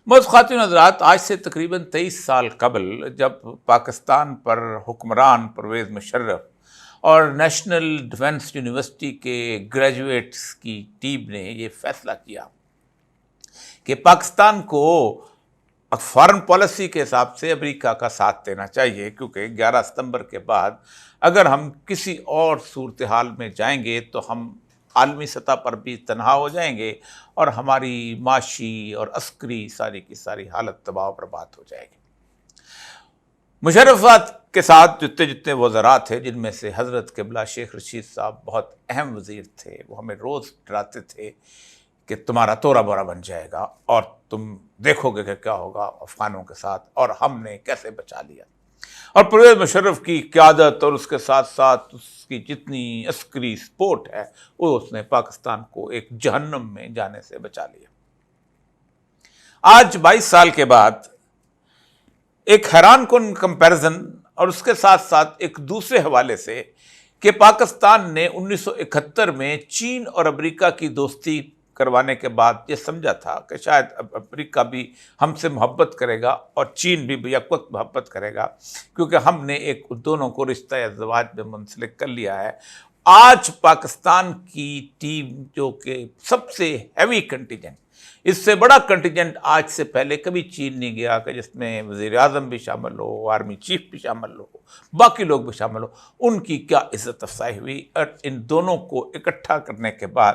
بس خواتین حضرات، آج سے تقریباً 23 سال قبل جب پاکستان پر حکمران پرویز مشرف اور نیشنل ڈیفنس یونیورسٹی کے گریجویٹس کی ٹیم نے یہ فیصلہ کیا کہ پاکستان کو فارن پالیسی کے حساب سے امریکہ کا ساتھ دینا چاہیے، کیونکہ 11 ستمبر کے بعد اگر ہم کسی اور صورتحال میں جائیں گے تو ہم عالمی سطح پر بھی تنہا ہو جائیں گے اور ہماری معاشی اور عسکری ساری کی ساری حالت تباہ و برباد ہو جائے گی۔ مشرفات کے ساتھ جتنے وزراء تھے، جن میں سے حضرت قبلہ شیخ رشید صاحب بہت اہم وزیر تھے، وہ ہمیں روز ڈراتے تھے کہ تمہارا تورا بورا بن جائے گا اور تم دیکھو گے کہ کیا ہوگا افغانوں کے ساتھ، اور ہم نے کیسے بچا لیا۔ اور پرویز مشرف کی قیادت اور اس کے ساتھ ساتھ اس کی جتنی عسکری سپورٹ ہے، وہ اس نے پاکستان کو ایک جہنم میں جانے سے بچا لیا۔ آج 22 سال کے بعد ایک حیران کن کمپیرزن اور اس کے ساتھ ساتھ ایک دوسرے حوالے سے کہ پاکستان نے 1971 میں چین اور امریکہ کی دوستی کروانے کے بعد یہ سمجھا تھا کہ شاید امریکہ بھی ہم سے محبت کرے گا اور چین بھی یک وقت محبت کرے گا، کیونکہ ہم نے ایک دونوں کو رشتہ ازدواج میں منسلک کر لیا ہے۔ آج پاکستان کی ٹیم جو کہ سب سے ہیوی کنٹینجنٹ، اس سے بڑا کنٹینجنٹ آج سے پہلے کبھی چین نہیں گیا کہ جس میں وزیر اعظم بھی شامل ہو، آرمی چیف بھی شامل ہو، باقی لوگ بھی شامل ہو۔ ان کی کیا عزت افزائی ہوئی، اور ان دونوں کو اکٹھا کرنے کے بعد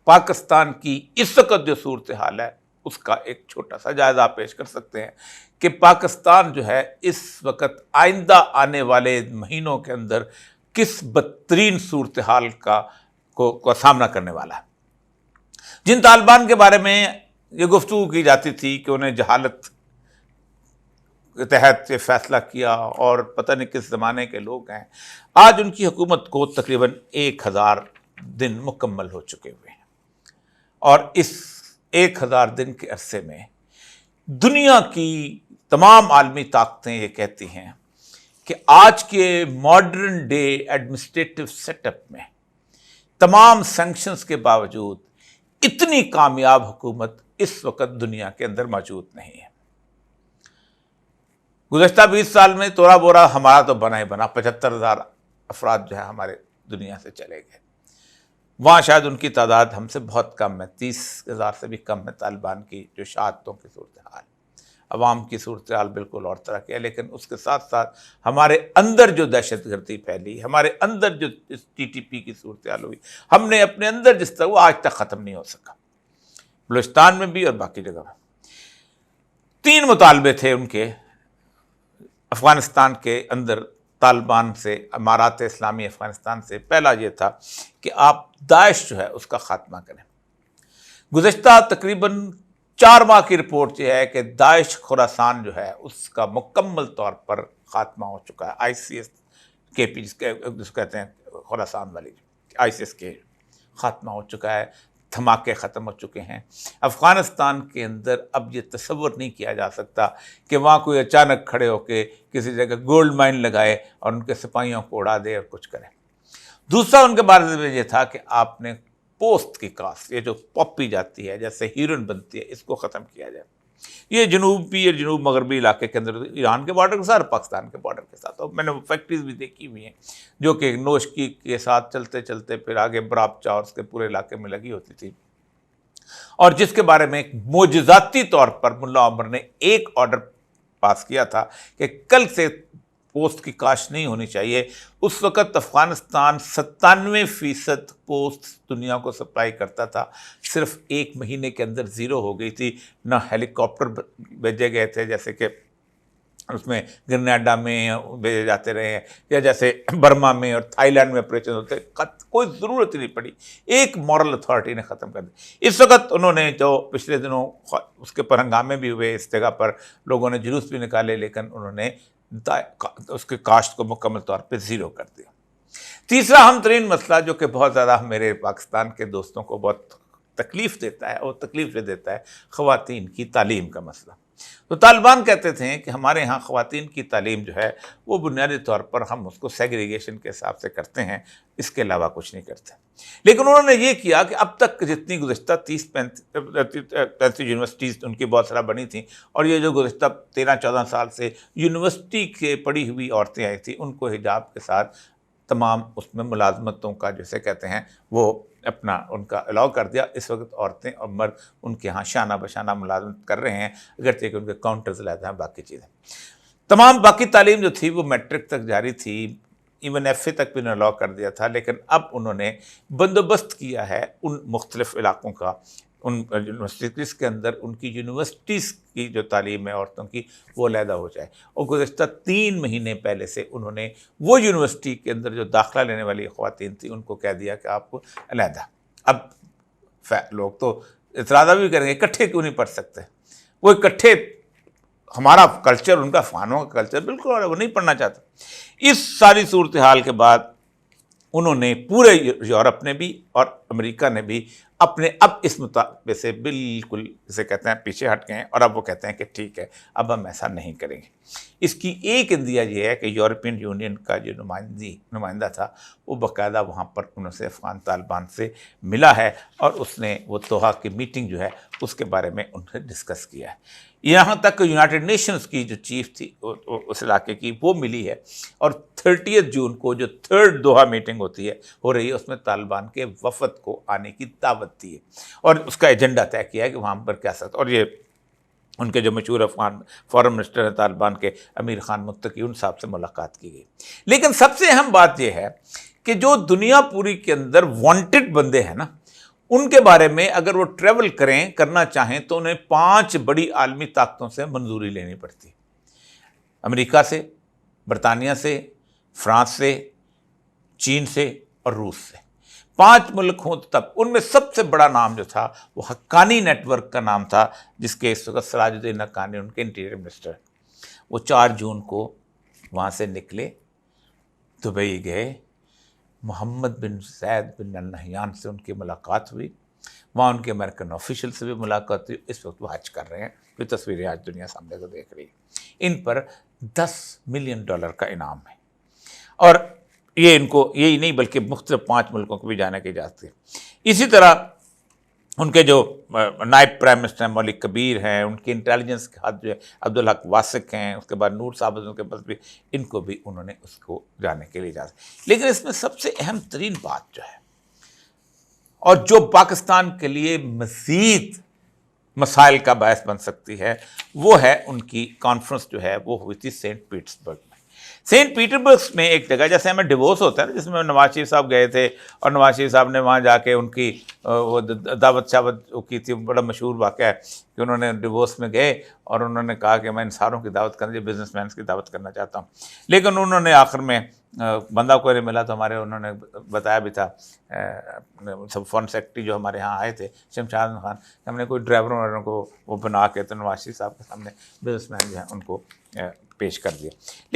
پاکستان کی اس وقت جو صورتحال ہے اس کا ایک چھوٹا سا جائزہ پیش کر سکتے ہیں کہ پاکستان جو ہے اس وقت آئندہ آنے والے مہینوں کے اندر کس بدترین صورتحال کا سامنا کرنے والا ہے۔ جن طالبان کے بارے میں یہ گفتگو کی جاتی تھی کہ انہیں جہالت کے تحت یہ فیصلہ کیا اور پتہ نہیں کس زمانے کے لوگ ہیں، آج ان کی حکومت کو تقریباً 1000 دن مکمل ہو چکے ہوئے ہیں، اور اس 1000 دن کے عرصے میں دنیا کی تمام عالمی طاقتیں یہ کہتی ہیں کہ آج کے modern day administrative set up میں تمام سینکشنز کے باوجود اتنی کامیاب حکومت اس وقت دنیا کے اندر موجود نہیں ہے۔ گزشتہ 20 سال میں تورا بورا ہمارا تو بنا ہی بنا، 75,000 افراد جو ہے ہمارے دنیا سے چلے گئے۔ وہاں شاید ان کی تعداد ہم سے بہت کم ہے، 30,000 سے بھی کم ہے طالبان کی جو شہادتوں کی صورتحال۔ عوام کی صورتحال بالکل اور طرح کی ہے، لیکن اس کے ساتھ ساتھ ہمارے اندر جو دہشت گردی پھیلی، ہمارے اندر جو ٹی ٹی پی کی صورتحال ہوئی، ہم نے اپنے اندر جس طرح وہ آج تک ختم نہیں ہو سکا، بلوچستان میں بھی اور باقی جگہ میں۔ 3 مطالبے تھے ان کے افغانستان کے اندر طالبان سے، امارات اسلامی افغانستان سے۔ پہلا یہ تھا کہ آپ داعش جو ہے اس کا خاتمہ کریں۔ گزشتہ تقریباً 4 ماہ کی رپورٹ یہ ہے کہ داعش خراسان جو ہے اس کا مکمل طور پر خاتمہ ہو چکا ہے۔ آئی سی ایس کے پی جس کہتے ہیں خراسان والی آئی سی ایس کے خاتمہ ہو چکا ہے، دھماکے ختم ہو چکے ہیں۔ افغانستان کے اندر اب یہ تصور نہیں کیا جا سکتا کہ وہاں کوئی اچانک کھڑے ہو کے کسی جگہ گولڈ مائن لگائے اور ان کے سپاہیوں کو اڑا دے اور کچھ کرے۔ دوسرا ان کے بارے میں یہ تھا کہ آپ نے پوسٹ کی کاشت، یہ جو پاپی جاتی ہے جیسے ہیروئن بنتی ہے، اس کو ختم کیا جائے۔ یہ جنوبی اور جنوب مغربی علاقے کے اندر ایران کے بارڈر کے ساتھ، پاکستان کے بارڈر کے ساتھ، اور میں نے وہ فیکٹریز بھی دیکھی ہوئی ہیں جو کہ نوشکی کے ساتھ چلتے چلتے پھر آگے برابچا اور اس کے پورے علاقے میں لگی ہوتی تھی، اور جس کے بارے میں ایک معجزاتی طور پر ملا عمر نے ایک آرڈر پاس کیا تھا کہ کل سے پوسٹ کی کاشت نہیں ہونی چاہیے۔ اس وقت افغانستان 97% پوسٹ دنیا کو سپلائی کرتا تھا، صرف 1 مہینے کے اندر 0 ہو گئی تھی۔ نہ ہیلی کاپٹر بھیجے گئے تھے جیسے کہ اس میں گریناڈا میں بھیجے جاتے رہے ہیں، یا جیسے برما میں اور تھائی لینڈ میں آپریشن ہوتے، کوئی ضرورت ہی نہیں پڑی، ایک مورل اتھارٹی نے ختم کر دی۔ اس وقت انہوں نے جو پچھلے دنوں اس کے پر ہنگامے بھی ہوئے، اس جگہ پر لوگوں نے جلوس بھی نکالے، لیکن انہوں نے اس کے کاشت کو مکمل طور پہ 0 کر دیا۔ تیسرا اہم ترین مسئلہ جو کہ بہت زیادہ میرے پاکستان کے دوستوں کو بہت تکلیف دیتا ہے، اور تکلیف یہ دیتا ہے خواتین کی تعلیم کا مسئلہ۔ تو طالبان کہتے تھے کہ ہمارے ہاں خواتین کی تعلیم جو ہے وہ بنیادی طور پر ہم اس کو سیگریگیشن کے حساب سے کرتے ہیں، اس کے علاوہ کچھ نہیں کرتے۔ لیکن انہوں نے یہ کیا کہ اب تک جتنی گزشتہ 30-35 یونیورسٹیز ان کی بہت سارا بنی تھیں، اور یہ جو گزشتہ 13-14 سال سے یونیورسٹی کے پڑھی ہوئی عورتیں آئی تھیں، ان کو حجاب کے ساتھ تمام اس میں ملازمتوں کا جسے کہتے ہیں وہ اپنا ان کا الاؤ کر دیا۔ اس وقت عورتیں اور مرد ان کے ہاں شانہ بشانہ ملازمت کر رہے ہیں، اگرچہ کہ ان کے کاؤنٹرز لیتے ہیں، باقی چیزیں تمام باقی تعلیم جو تھی وہ میٹرک تک جاری تھی، ایون ایف اے تک بھی انہوں نے الاؤ کر دیا تھا۔ لیکن اب انہوں نے بندوبست کیا ہے ان مختلف علاقوں کا، ان یونیورسٹیز کے اندر ان کی یونیورسٹیز کی جو تعلیم ہے عورتوں کی وہ علیحدہ ہو جائے، اور گزشتہ 3 مہینے پہلے سے انہوں نے وہ یونیورسٹی کے اندر جو داخلہ لینے والی خواتین تھیں ان کو کہہ دیا کہ آپ کو علیحدہ۔ اب لوگ تو اعتراض بھی کریں گے، اکٹھے کیوں نہیں پڑھ سکتے؟ وہ اکٹھے، ہمارا کلچر ان کا فانوں کا کلچر بالکل، اور وہ نہیں پڑھنا چاہتا۔ اس ساری صورتحال کے بعد انہوں نے پورے یورپ نے بھی اور امریکہ نے بھی اپنے اب اس مطالبے سے بالکل جسے کہتے ہیں پیچھے ہٹ گئے ہیں، اور اب وہ کہتے ہیں کہ ٹھیک ہے اب ہم ایسا نہیں کریں گے۔ اس کی ایک اندیا یہ ہے کہ یورپین یونین کا جو نمائندہ تھا وہ باقاعدہ وہاں پر انہوں سے افغان طالبان سے ملا ہے، اور اس نے وہ دوحہ کی میٹنگ جو ہے اس کے بارے میں ان سے ڈسکس کیا ہے۔ یہاں تک کہ یونائٹڈ نیشنز کی جو چیف تھی اس علاقے کی وہ ملی ہے، اور 30 جون کو جو 3rd دوحہ میٹنگ ہو رہی ہے اس میں طالبان کے وفد کو آنے کی دعوت دی ہے، اور اس کا ایجنڈا طے کیا ہے کہ وہاں پر کیا سکتا، اور یہ ان کے جو مشہور افغان فارن منسٹر ہیں طالبان کے امیر خان متقی، ان صاحب سے ملاقات کی گئی۔ لیکن سب سے اہم بات یہ ہے کہ جو دنیا پوری کے اندر وانٹڈ بندے ہیں نا، ان کے بارے میں اگر وہ ٹریول کرنا چاہیں تو انہیں 5 بڑی عالمی طاقتوں سے منظوری لینی پڑتی ہے، امریکہ سے، برطانیہ سے، فرانس سے، چین سے اور روس سے۔ 5 ملک ہوں تب۔ ان میں سب سے بڑا نام جو تھا وہ حقانی نیٹ ورک کا نام تھا، جس کے اس وقت سراج الدین حقانی ان کے انٹیریئر منسٹر۔ وہ 4 جون کو وہاں سے نکلے، دبئی گئے، محمد بن زید بن النہیان سے ان کی ملاقات ہوئی، وہاں ان کے امریکن آفیشل سے بھی ملاقات ہوئی۔ اس وقت وہ حج کر رہے ہیں، جو تصویریں آج دنیا سامنے کو دیکھ رہی ہے۔ ان پر $10 ملین کا انعام ہے، اور یہ ان کو یہی نہیں بلکہ مختلف 5 ملکوں کو بھی جانے کی اجازت ہے۔ اسی طرح ان کے جو نائب پرائم منسٹر ہیں مولک کبیر ہیں، ان کی انٹیلیجنس کے ہاتھ جو ہے عبدالحق واسق ہیں، اس کے بعد نور صاحب ان کے پاس بھی، ان کو بھی انہوں نے اس کو جانے کے لیے اجازت۔ لیکن اس میں سب سے اہم ترین بات جو ہے، اور جو پاکستان کے لیے مزید مسائل کا باعث بن سکتی ہے، وہ ہے ان کی کانفرنس جو ہے وہ ہوئی تھی سینٹ پیٹرسبرگ میں۔ سینٹ پیٹرسبرگ میں ایک جگہ جیسے ہمیں ڈیوورس ہوتا ہے نا، جس میں نواز شریف صاحب گئے تھے، اور نواز شریف صاحب نے وہاں جا کے ان کی وہ دعوت شاوت کی تھی۔ بڑا مشہور واقعہ ہے کہ انہوں نے ڈیوورس میں گئے اور انہوں نے کہا کہ میں ان ساروں کی دعوت کرنا، بزنس مینس کی دعوت کرنا چاہتا ہوں، لیکن انہوں نے آخر میں بندہ کوئی نہیں ملا، تو ہمارے انہوں نے بتایا بھی تھا سب فارن سیکرٹری جو ہمارے ہاں آئے تھے شمشاد خان، ہم نے کوئی ڈرائیوروں وغیرہ کو وہ بنا کے تو نواز شریف صاحب کے سامنے بزنس مین جو ہیں ان کو پیش کر دیا۔ لیکن